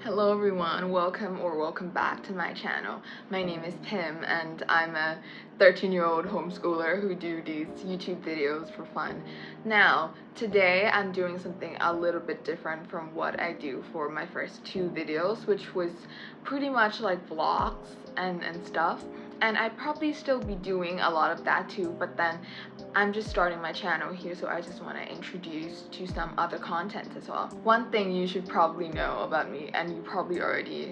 Hello everyone, welcome back to my channel. My name is Pim and I'm a 13-year-old homeschooler who do these YouTube videos for fun. Now, today I'm doing something a little bit different from what I do for my first two videos, which was pretty much like vlogs and stuff. And I'd probably still be doing a lot of that too, but then I'm just starting my channel here, so I just want to introduce to some other content as well. One thing you should probably know about me, and you probably already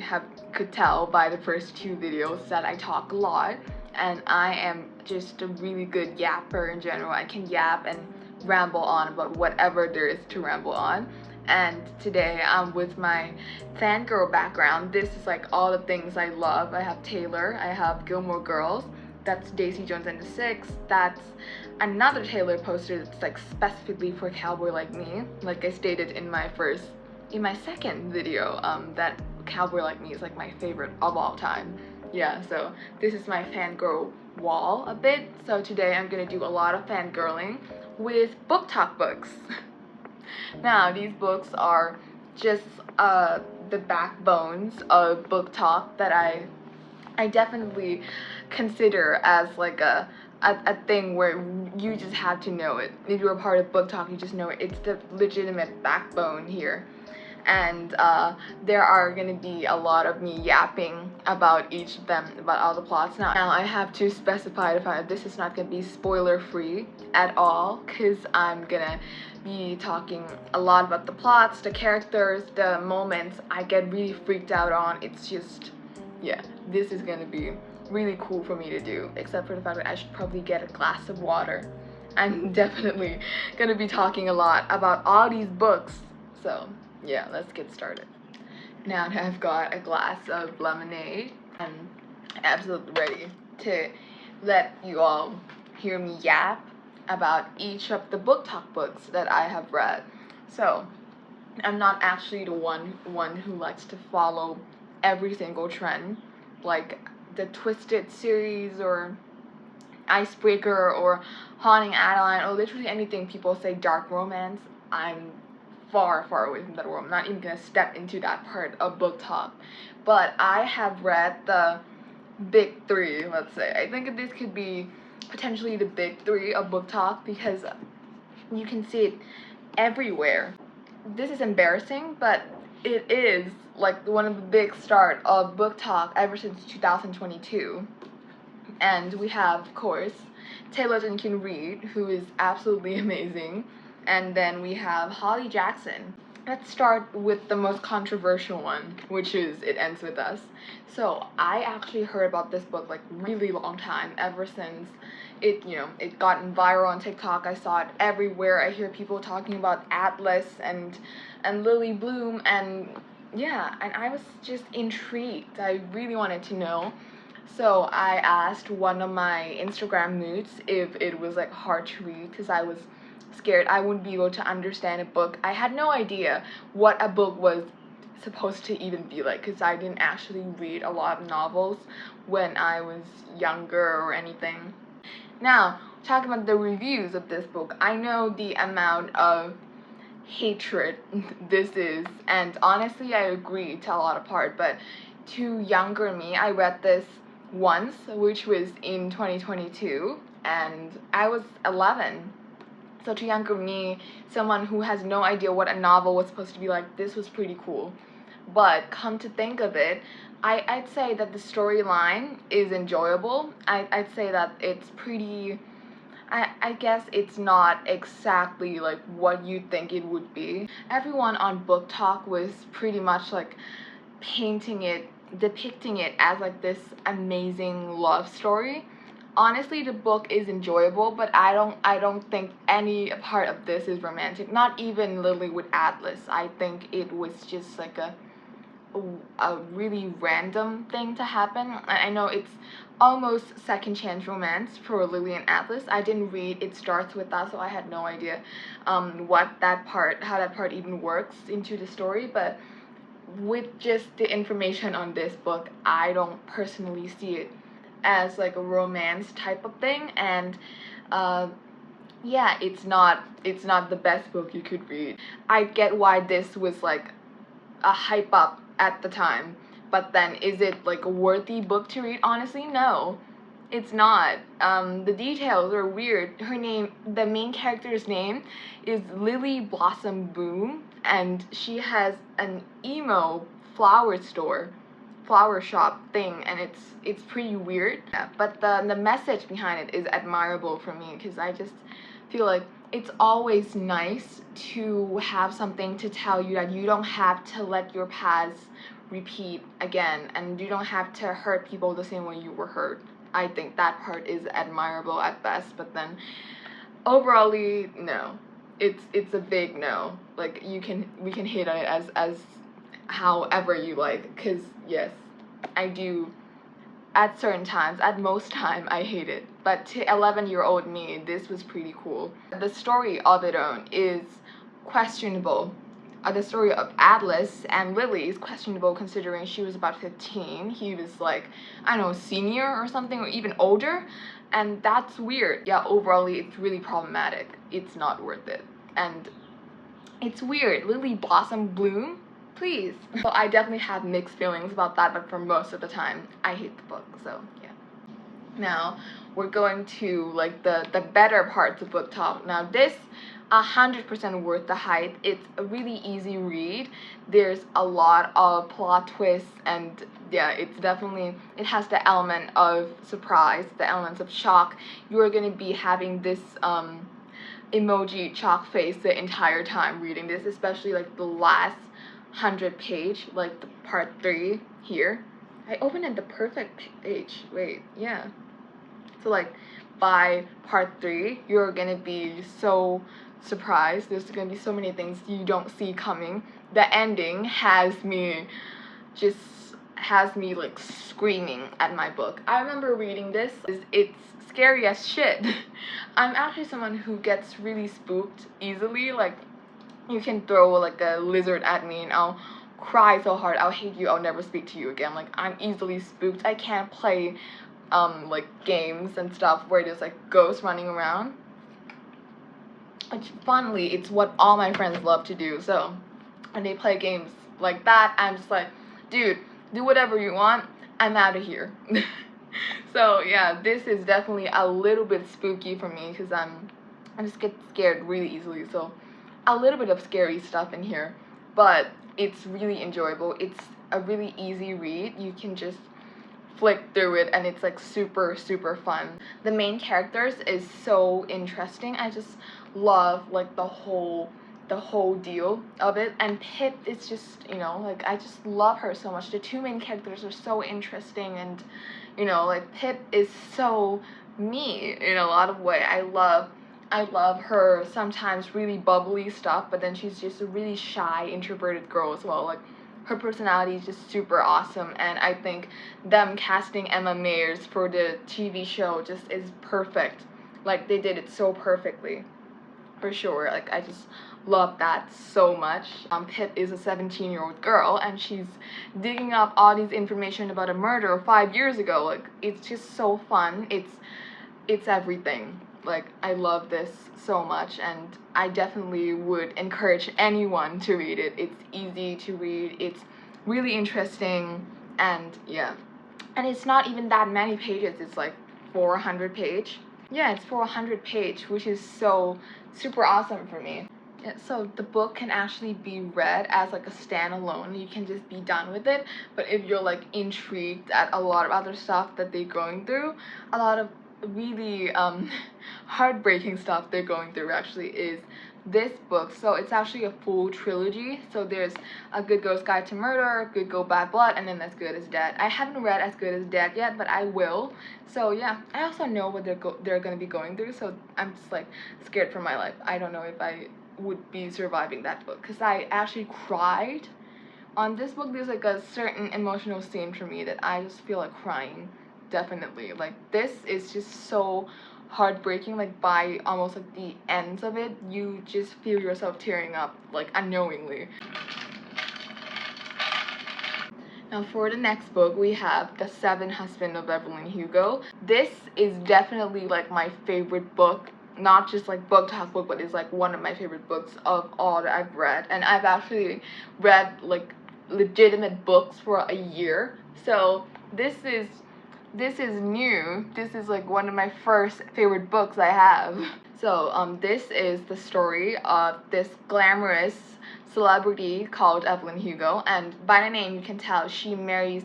could tell by the first two videos, is that I talk a lot, and I am just a really good yapper in general. I can yap and ramble on about whatever there is to ramble on. And today I'm with my fangirl background. This is like all the things I love. I have Taylor, I have Gilmore Girls, that's Daisy Jones and the Six, that's another Taylor poster that's like specifically for Cowboy Like Me. Like I stated in my second video, that Cowboy Like Me is like my favorite of all time. Yeah, so this is my fangirl wall a bit. So today I'm gonna do a lot of fangirling with book talk books. Now, these books are just the backbones of book talk that I definitely consider as like a thing where you just have to know it. If you're a part of book talk, you just know it. It's the legitimate backbone here. And there are going to be a lot of me yapping about each of them, about all the plots. Now I have to specify the fact that this is not going to be spoiler free at all, because I'm gonna be talking a lot about the plots, the characters, the moments I get really freaked out on. It's just, yeah, this is gonna be really cool for me to do, except for the fact that I should probably get a glass of water. I'm definitely gonna be talking a lot about all these books, so yeah, let's get started. Now that I've got a glass of lemonade, I'm absolutely ready to let you all hear me yap about each of the book talk books that I have read. So I'm not actually the one who likes to follow every single trend, like the Twisted series or Icebreaker or Haunting Adeline or literally anything people say dark romance. I'm far away from that world. I'm not even gonna step into that part of book talk. But I have read the big three, let's say. I think this could be potentially the big three of book talk because you can see it everywhere. This is embarrassing, but it is like one of the big start of book talk ever since 2022. And we have, of course, Taylor Jenkins Reid, who is absolutely amazing. And then we have Holly Jackson. Let's start with the most controversial one, which is It Ends With Us. So I actually heard about this book like really long time, ever since it gotten viral on TikTok. I saw it everywhere. I hear people talking about Atlas and Lily Bloom, and yeah, and I was just intrigued. I really wanted to know. So I asked one of my Instagram moods if it was like hard to read, because I was scared I wouldn't be able to understand a book. I had no idea what a book was supposed to even be like, because I didn't actually read a lot of novels when I was younger or anything. Now, talking about the reviews of this book, I know the amount of hatred this is, and honestly I agree to a lot of part, but to younger me, I read this once, which was in 2022, and I was 11. So to younger me, someone who has no idea what a novel was supposed to be like, this was pretty cool. But come to think of it, I'd say that the storyline is enjoyable. I'd say that it's pretty, I guess it's not exactly like what you think it would be. Everyone on Book Talk was pretty much like depicting it as like this amazing love story. Honestly, the book is enjoyable, but I don't think any part of this is romantic. Not even Lily with Atlas. I think it was just like a really random thing to happen. I know it's almost second chance romance for Lily and Atlas. I didn't read It Starts With Us, so I had no idea how that part even works into the story, but with just the information on this book, I don't personally see it as like a romance type of thing, and yeah, it's not the best book you could read. I get why this was like a hype up at the time. But then, is it like a worthy book to read? Honestly, no. It's not. The details are weird. Her name, the main character's name, is Lily Blossom Boom, and she has an emo flower store, flower shop thing, and it's pretty weird. Yeah, but the message behind it is admirable for me, because I just feel like it's always nice to have something to tell you that you don't have to let your past repeat again, and you don't have to hurt people the same way you were hurt. I think that part is admirable at best, but then overallly, no. It's a big no. Like, we can hate on it as however you like, because yes, I do at certain times, at most time, I hate it. But to 11-year-old me, this was pretty cool. The story of it own is questionable. The story of Atlas and Lily is questionable, considering she was about 15. He was like, I don't know, senior or something, or even older. And that's weird. Yeah, overall, it's really problematic. It's not worth it. And it's weird. Lily Blossom Bloom? Please. Well, I definitely have mixed feelings about that, but for most of the time, I hate the book, so yeah. Now, we're going to like the better parts of book talk. Now, this 100% worth the hype. It's a really easy read. There's a lot of plot twists, and yeah, it's definitely, it has the element of surprise, the elements of shock. You're gonna be having this emoji chalk face the entire time reading this, especially like the last 100 page, like the part 3 here. I opened it the perfect page. Wait, yeah. So like by part 3, you're gonna be so surprised. There's gonna be so many things you don't see coming. The ending has me like screaming at my book. I remember reading this. It's scary as shit. I'm actually someone who gets really spooked easily. Like, you can throw like a lizard at me and I'll cry so hard, I'll hate you, I'll never speak to you again. Like, I'm easily spooked. I can't play like games and stuff where there's like ghosts running around. Which, funnily, it's what all my friends love to do. So when they play games like that, I'm just like, dude, do whatever you want, I'm out of here. So yeah, this is definitely a little bit spooky for me, because I just get scared really easily. So a little bit of scary stuff in here, but it's really enjoyable. It's a really easy read. You can just flick through it, and it's like super fun. The main characters is so interesting. I just love like the whole deal of it, and Pip is just, you know, like, I just love her so much. The two main characters are so interesting, and you know, like, Pip is so me in a lot of way. I love her sometimes really bubbly stuff, but then she's just a really shy, introverted girl as well. Like, her personality is just super awesome, and I think them casting Emma Mayers for the TV show just is perfect. Like, they did it so perfectly, for sure. Like, I just love that so much. Pip is a 17-year-old girl, and she's digging up all these information about a murder 5 years ago. Like, it's just so fun. It's everything. Like, I love this so much, and I definitely would encourage anyone to read it. It's easy to read, it's really interesting, and yeah. And it's not even that many pages, it's like 400 page. Yeah, it's 400 page, which is so super awesome for me. Yeah, so the book can actually be read as like a standalone. You can just be done with it. But if you're like intrigued at a lot of other stuff that they're going through, a lot of really heartbreaking stuff they're going through actually is this book. So it's actually a full trilogy. So there's A Good Girl's Guide to Murder, Good Girl Bad Blood, and then As Good as Dead. I haven't read As Good as Dead yet, but I will. So yeah, I also know what they're gonna be going through, so I'm just like scared for my life. I don't know if I would be surviving that book, because I actually cried on this book. There's like a certain emotional scene for me that I just feel like crying. Definitely. Like, this is just so heartbreaking. Like, by almost like the ends of it, you just feel yourself tearing up, like, unknowingly. Now, for the next book, we have The Seventh Husband of Evelyn Hugo. This is definitely like my favorite book, not just like book talk book, but it's like one of my favorite books of all that I've read. And I've actually read like legitimate books for a year. So this is new. This is like one of my first favorite books I have. So this is the story of this glamorous celebrity called Evelyn Hugo, and by the name you can tell she marries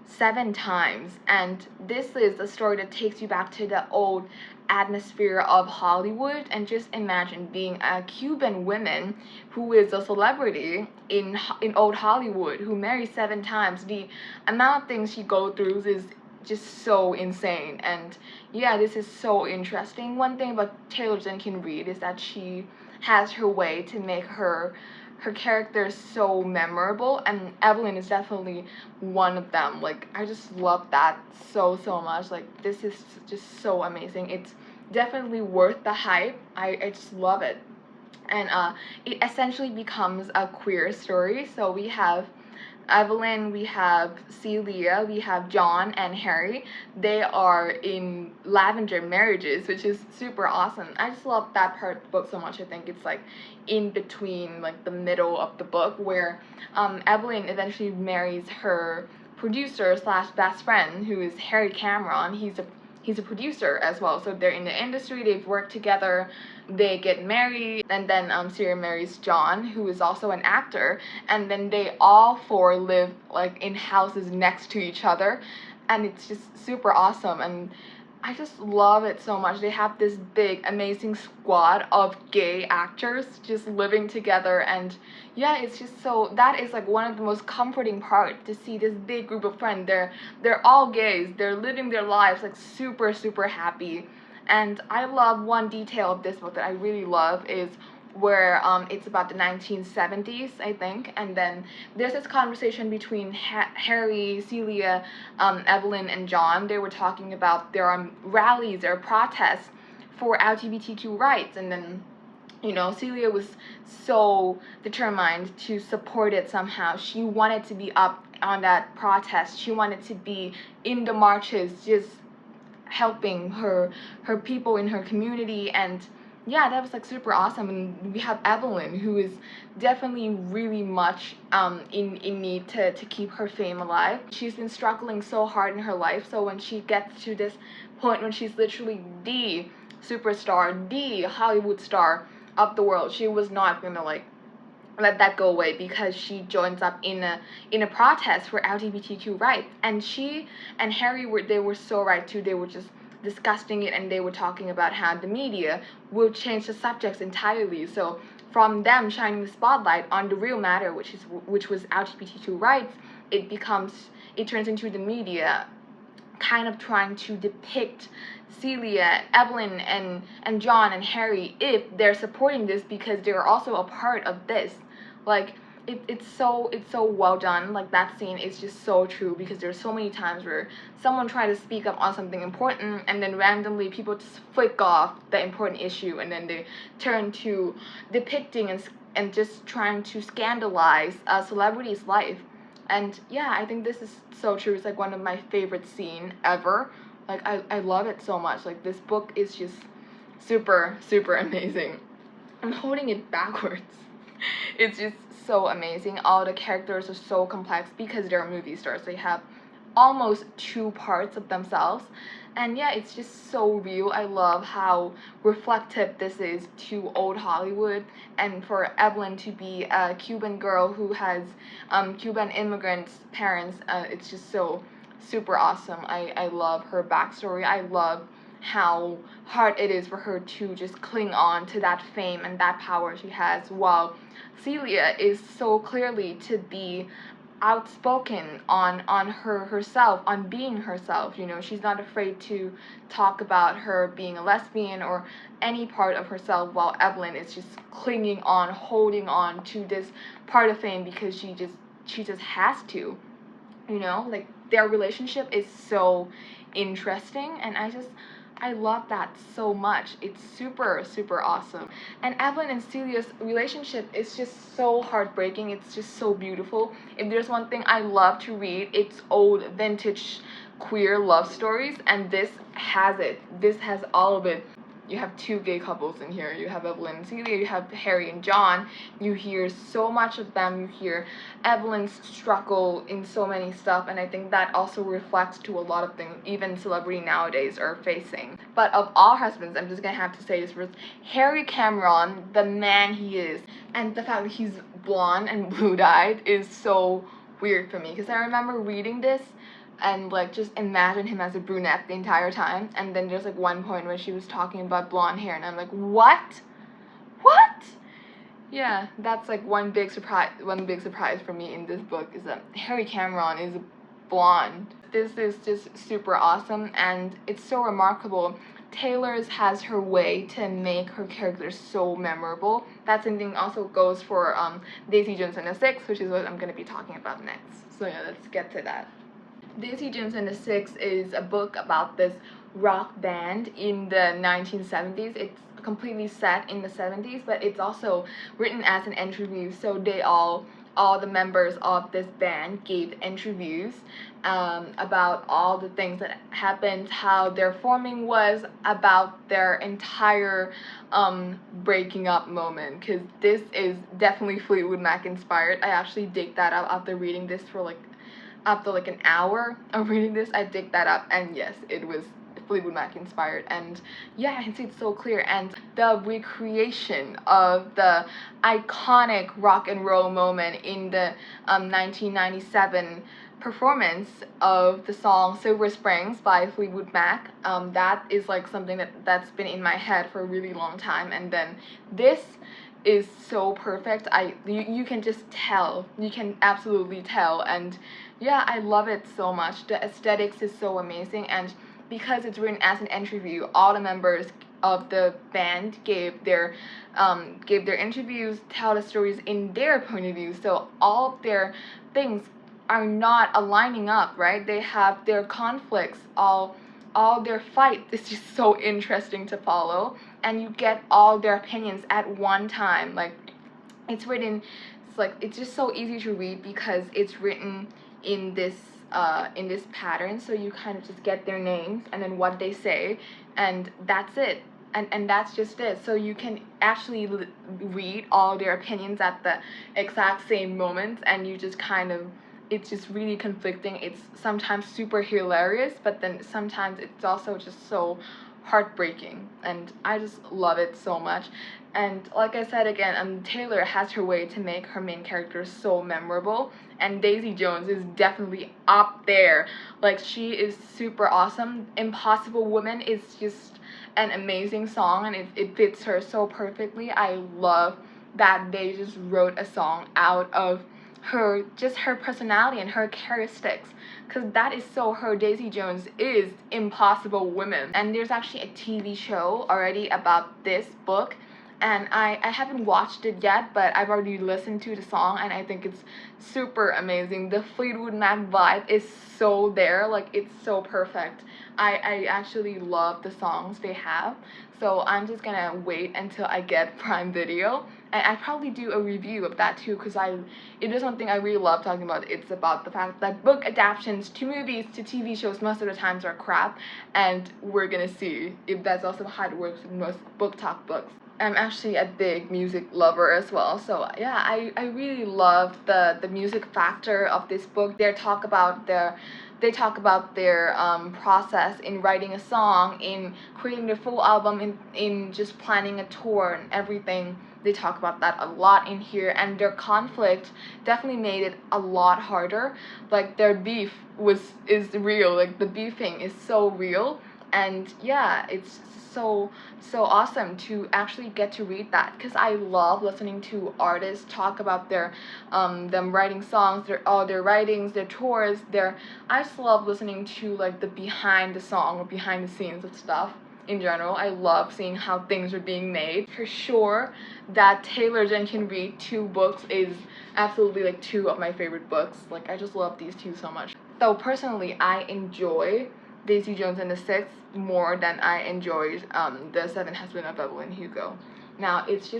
7 times, and this is a story that takes you back to the old atmosphere of Hollywood. And just imagine being a Cuban woman who is a celebrity in old Hollywood, who marries 7 times. The amount of things she goes through is just so insane. And yeah, this is so interesting. One thing about Taylor Jenkins Reid is that she has her way to make her character is so memorable, and Evelyn is definitely one of them. Like, I just love that so much. Like, this is just so amazing. It's definitely worth the hype. I just love it. And it essentially becomes a queer story. So we have Evelyn, we have Celia, we have John and Harry. They are in lavender marriages, which is super awesome. I just love that part of the book so much. I think it's like in between, like the middle of the book, where Evelyn eventually marries her producer slash best friend, who is Harry Cameron. He's a producer as well, so they're in the industry, they've worked together, they get married, and then Celia marries John, who is also an actor, and then they all four live like in houses next to each other, and it's just super awesome. And I just love it so much. They have this big, amazing squad of gay actors just living together, and yeah, it's just so, that is like one of the most comforting parts, to see this big group of friends. They're all gays. They're living their lives like super happy. And I love one detail of this book that I really love is where it's about the 1970s, I think, and then there's this conversation between Harry, Celia, Evelyn, and John. They were talking about there are rallies, there are protests for LGBTQ rights, and then, you know, Celia was so determined to support it somehow. She wanted to be up on that protest. She wanted to be in the marches, just helping her people in her community. And yeah, that was like super awesome. And we have Evelyn, who is definitely really much in need to keep her fame alive. She's been struggling so hard in her life, so when she gets to this point when she's literally the superstar, the Hollywood star of the world, she was not gonna like let that go away, because she joins up in a protest for LGBTQ rights. And she and Harry were so right too. They were just discussing it, and they were talking about how the media will change the subjects entirely. So from them shining the spotlight on the real matter, which was LGBTQ rights, it turns into the media kind of trying to depict Celia, Evelyn, and John and Harry, if they're supporting this, because they're also a part of this. Like, it's so well done. Like, that scene is just so true, because there's so many times where someone try to speak up on something important, and then randomly people just flick off the important issue, and then they turn to depicting and just trying to scandalize a celebrity's life. And yeah, I think this is so true. It's like one of my favorite scenes ever. Like, I love it so much. Like, this book is just super amazing. I'm holding it backwards. It's just so amazing. All the characters are so complex because they're movie stars. They have almost 2 parts of themselves. And yeah, it's just so real. I love how reflective this is to old Hollywood, and for Evelyn to be a Cuban girl who has Cuban immigrant parents. It's just so super awesome. I love her backstory. I love how hard it is for her to just cling on to that fame and that power she has, while Celia is so clearly to be outspoken on herself, on being herself. You know, she's not afraid to talk about her being a lesbian or any part of herself, while Evelyn is just clinging on, holding on to this part of fame because she just has to. You know, like, their relationship is so interesting, and I love that so much. It's super awesome. And Evelyn and Celia's relationship is just so heartbreaking. It's just so beautiful. If there's one thing I love to read, it's old vintage queer love stories, and this has it. This has all of it. you have two gay couples in here. You have Evelyn and Celia, you have Harry and John. You hear so much of them. You hear Evelyn's struggle in so many stuff, and I think that also reflects to a lot of things even celebrity nowadays are facing. But of all husbands, I'm just gonna have to say this first, Harry Cameron, the man he is, and the fact that he's blonde and blue-eyed is so weird for me, because I remember reading this and like just imagine him as a brunette the entire time, and then there's like one point where she was talking about blonde hair and I'm like, what? Yeah, that's like one big surprise for me in this book, is that Harry Cameron is blonde. This is just super awesome, and it's so remarkable. Taylor's has her way to make her characters so memorable. That same thing also goes for Daisy Jones and the Six, which is what I'm going to be talking about next. So yeah, let's get to that. Daisy Jones and the Six is a book about this rock band in the 1970s. It's completely set in the 70s, but it's also written as an interview, so they all the members of this band gave interviews about all the things that happened, how their forming was, about their entire breaking up moment, because this is definitely Fleetwood Mac inspired. I actually dig that up after reading this for after an hour of reading this. I dig that up, and yes, it was Fleetwood Mac inspired, and yeah, I can see it's so clear. And the recreation of the iconic rock and roll moment in the 1997 performance of the song Silver Springs by Fleetwood Mac, that is like something that's been in my head for a really long time, and then this is so perfect. You can just tell, you can absolutely tell, and yeah, I love it so much. The aesthetics is so amazing, and because it's written as an interview, all the members of the band gave their interviews, tell the stories in their point of view, so all of their things are not aligning up, right? They have their conflicts, all their fights. It's just so interesting to follow, and you get all their opinions at one time. Like, it's written, it's just so easy to read because it's written in this pattern, so you kind of just get their names and then what they say, and that's it, and that's just it. So you can actually read all their opinions at the exact same moment, and you just kind of, it's just really conflicting. It's sometimes super hilarious, but then sometimes it's also just so heartbreaking, and I just love it so much. And like I said again, Taylor has her way to make her main character so memorable, and Daisy Jones is definitely up there. Like, she is super awesome. Impossible Woman is just an amazing song, and it fits her so perfectly. I love that they just wrote a song out of her personality and her characteristics, because that is so her. Daisy Jones is Impossible Woman, and there's actually a TV show already about this book, and I haven't watched it yet, but I've already listened to the song, and I think it's super amazing. The Fleetwood Mac vibe is so there, like, it's so perfect. I actually love the songs they have, so I'm just gonna wait until I get Prime Video, and I'd probably do a review of that too, because it is one thing I really love talking about. It's about the fact that book adaptations to movies, to TV shows, most of the times are crap, and we're gonna see if that's also how it works with most book talk books. I'm actually a big music lover as well, so yeah, I really love the music factor of this book. They talk about their process in writing a song, in creating their full album, in just planning a tour and everything. They talk about that a lot in here, and their conflict definitely made it a lot harder. Like, their beef is real, like the beefing is so real, and yeah, it's so awesome to actually get to read that, because I love listening to artists talk about their them writing songs, their writings, their tours, I just love listening to like the behind the song or behind the scenes of stuff in general. I love seeing how things are being made. For sure that Taylor Jen Can Read 2 books is absolutely like 2 of my favorite books. Like, I just love these 2 so much. So personally, I enjoy Daisy Jones and the Six more than I enjoyed The Seventh Husband of Evelyn Hugo. Now, it's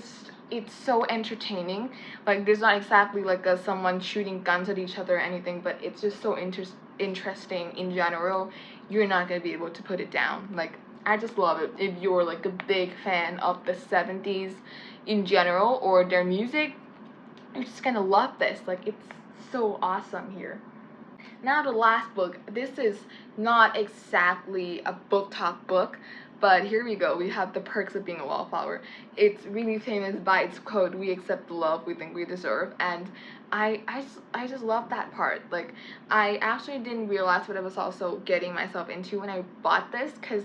so entertaining. Like, there's not exactly like someone shooting guns at each other or anything, but it's just so interesting in general. You're not gonna be able to put it down. Like, I just love it. If you're like a big fan of the 70s in general or their music, you're just gonna love this. Like, it's so awesome here. Now the last book. This is not exactly a book talk book, but here we go. We have The Perks of Being a Wallflower. It's really famous by its quote, "We accept the love we think we deserve," and I just love that part. Like, I actually didn't realize what I was also getting myself into when I bought this, because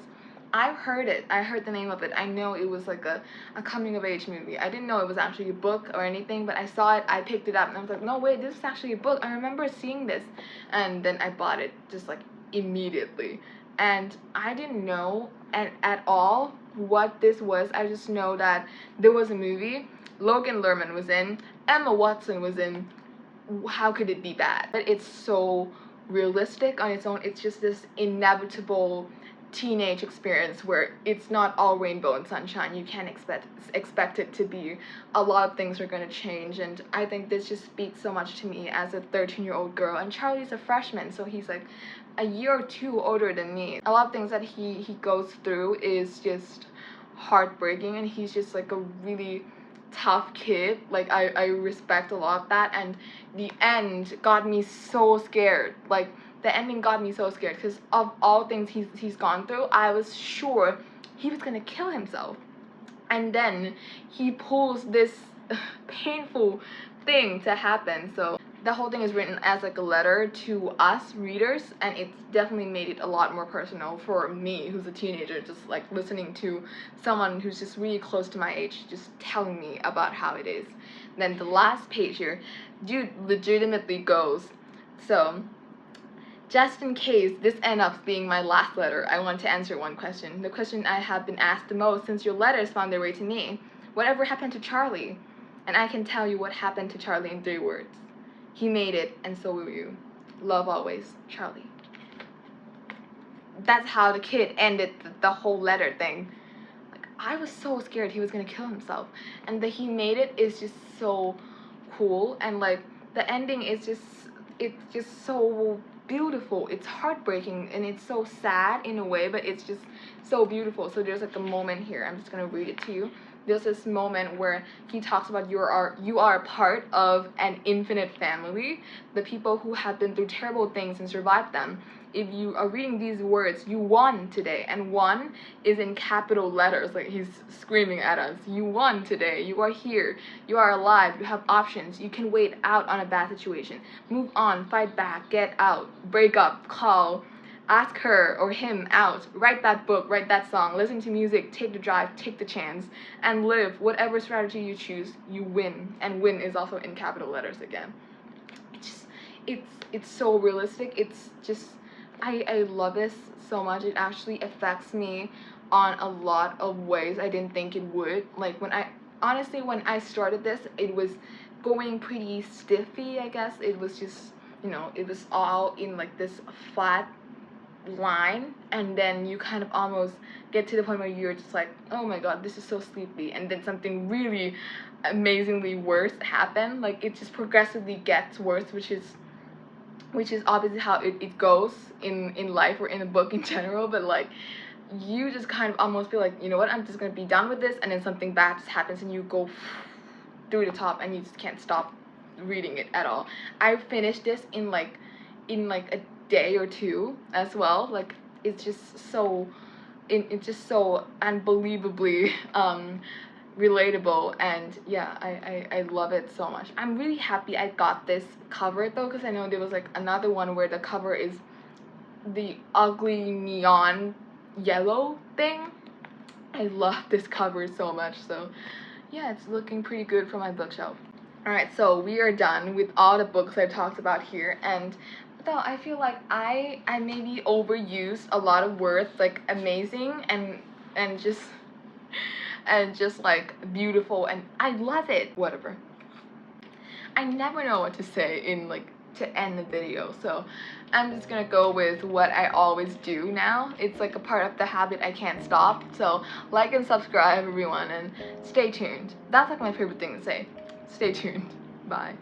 I've heard it. I heard the name of it. I know it was like a coming of age movie. I didn't know it was actually a book or anything, but I saw it, I picked it up, and I was like, no, wait, this is actually a book. I remember seeing this. And then I bought it just like immediately. And I didn't know at all what this was. I just know that there was a movie. Logan Lerman was in. Emma Watson was in. How could it be bad? But it's so realistic on its own. It's just this inevitable teenage experience where it's not all rainbow and sunshine. You can't expect it to be. A lot of things are going to change, and I think this just speaks so much to me as a 13-year-old girl. And Charlie's a freshman, so he's like a year or two older than me. A lot of things that he goes through is just heartbreaking, and he's just like a really tough kid. Like, I respect a lot of that, and the end got me so scared. Like, the ending got me so scared because of all things he's gone through. I was sure he was gonna kill himself, and then he pulls this painful thing to happen. So the whole thing is written as like a letter to us readers, and it's definitely made it a lot more personal for me, who's a teenager, just like listening to someone who's just really close to my age just telling me about how it is. And then the last page here, dude, legitimately goes, so, just in case this ends up being my last letter, I want to answer one question. The question I have been asked the most since your letters found their way to me. Whatever happened to Charlie? And I can tell you what happened to Charlie in 3 words. He made it, and so will you. Love always, Charlie. That's how the kid ended the whole letter thing. Like, I was so scared he was gonna kill himself. And that he made it is just so cool. And like, the ending is it's just so beautiful. It's heartbreaking and it's so sad in a way, but it's just so beautiful. So there's like a moment here. I'm just gonna read it to you. There's this moment where he talks about you are a part of an infinite family, the people who have been through terrible things and survived them. If you are reading these words, you won today, and won is in capital letters, like he's screaming at us. You won today. You are here. You are alive. You have options. You can wait out on a bad situation. Move on, fight back, get out, break up, call, ask her or him out, write that book, write that song, listen to music, take the drive, take the chance, and live. Whatever strategy you choose, you win. And win is also in capital letters again. It's so realistic. It's just, I love this so much. It actually affects me on a lot of ways I didn't think it would. Like, when I started this, it was going pretty stiffy, I guess. It was just, it was all in like this flat line, and then you kind of almost get to the point where you're just like, oh my god, this is so sleepy, and then something really amazingly worse happened. Like, it just progressively gets worse, which is obviously how it goes in life or in a book in general. But like, you just kind of almost feel like, you know what, I'm just gonna be done with this, and then something bad just happens and you go through the top and you just can't stop reading it at all. I finished this in like a day or two as well. Like, it's just so unbelievably relatable, and yeah, I love it so much. I'm really happy I got this cover though, because I know there was like another one where the cover is the ugly neon yellow thing. I love this cover so much. So yeah, it's looking pretty good for my bookshelf. Alright, so we are done with all the books I've talked about here, and though I feel like I maybe overused a lot of words like amazing and just like beautiful, and I love it. Whatever. I never know what to say in like to end the video, so I'm just gonna go with what I always do now. It's like a part of the habit I can't stop. So like and subscribe, everyone, and stay tuned. That's like my favorite thing to say. Stay tuned. Bye.